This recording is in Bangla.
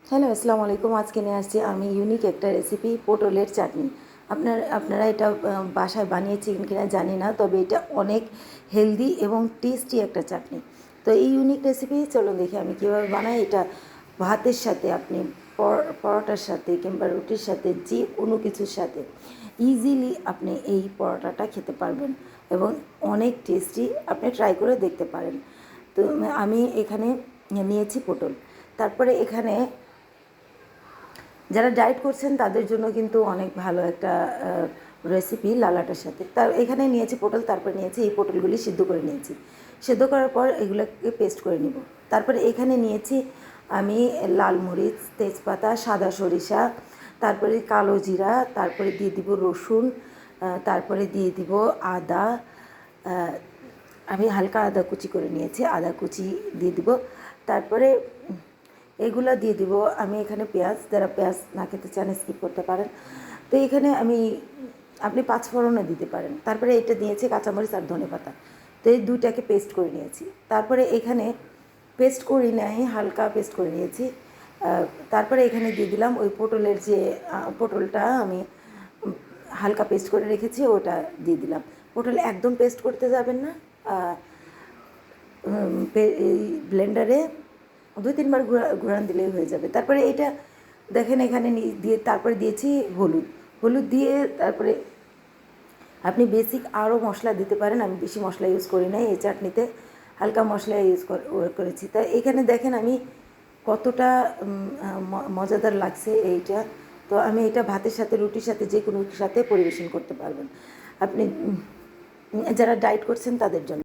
হ্যালো, আসসালামু আলাইকুম। আজকে নিয়ে আসছি আমি ইউনিক একটা রেসিপি, পটলের চাটনি। আপনারা এটা বাসায় বানিয়েছেন কিনা জানি না, তবে এটা অনেক হেলদি এবং টেস্টি একটা চাটনি। তো এই ইউনিক রেসিপি চলুন দেখি আমি কীভাবে বানাই। এটা ভাতের সাথে, আপনি পরোটার সাথে কিংবা রুটির সাথে, যে কোনো কিছুর সাথে ইজিলি আপনি এই পরোটাটা খেতে পারবেন এবং অনেক টেস্টি। আপনি ট্রাই করে দেখতে পারেন। তো আমি এখানে নিয়েছি পটল। তারপরে এখানে যারা ডায়েট করছেন তাদের জন্য কিন্তু অনেক ভালো একটা রেসিপি লালাটার সাথে। তার এখানে নিয়েছি পটল, তারপরে নিয়েছি এই পটলগুলি সিদ্ধ করে নিয়েছি। সিদ্ধ করার পর এগুলোকে পেস্ট করে নিব। তারপরে এখানে নিয়েছি আমি লাল মরিচ, তেজপাতা, সাদা সরিষা, তারপরে কালো জিরা, তারপরে দিয়ে দিব রসুন, তারপরে দিয়ে দিব আদা। আমি হালকা আদা কুচি করে নিয়েছি, আদা কুচি দিয়ে দিব। তারপরে এগুলো দিয়ে দিব। আমি এখানে পেঁয়াজ, যারা পেঁয়াজ না খেতে চান স্কিপ করতে পারেন। তো এখানে আপনি পাঁচফোড়নও দিতে পারেন। তারপরে এটা দিয়েছি কাঁচামরিচ আর ধনেপাতা। তো এই দুইটাকে পেস্ট করে নিয়েছি। তারপরে এখানে পেস্ট করি নাই, হালকা পেস্ট করে নিয়েছি। তারপরে এখানে দিয়ে দিলাম ওই পটলের যে পটলটা আমি হালকা পেস্ট করে রেখেছি, ওটা দিয়ে দিলাম। পটল একদম পেস্ট করতে যাবেন না, এই ব্লেন্ডারে 2-3 বার ঘোরান দিলেই হয়ে যাবে। তারপরে এটা দেখেন এখানে দিয়ে তারপরে দিয়েছি হলুদ। হলুদ দিয়ে তারপরে আপনি বেসিক আরও মশলা দিতে পারেন। আমি বেশি মশলা ইউজ করি নাই এই চাটনিতে, হালকা মশলা ইউজ করেছি। তাই এখানে দেখেন আমি কতটা মজাদার লাগছে এইটা। তো আমি এটা ভাতের সাথে, রুটির সাথে, যে কোনো সাথে পরিবেশন করতে পারবেন আপনি, যারা ডায়েট করছেন তাদের জন্য।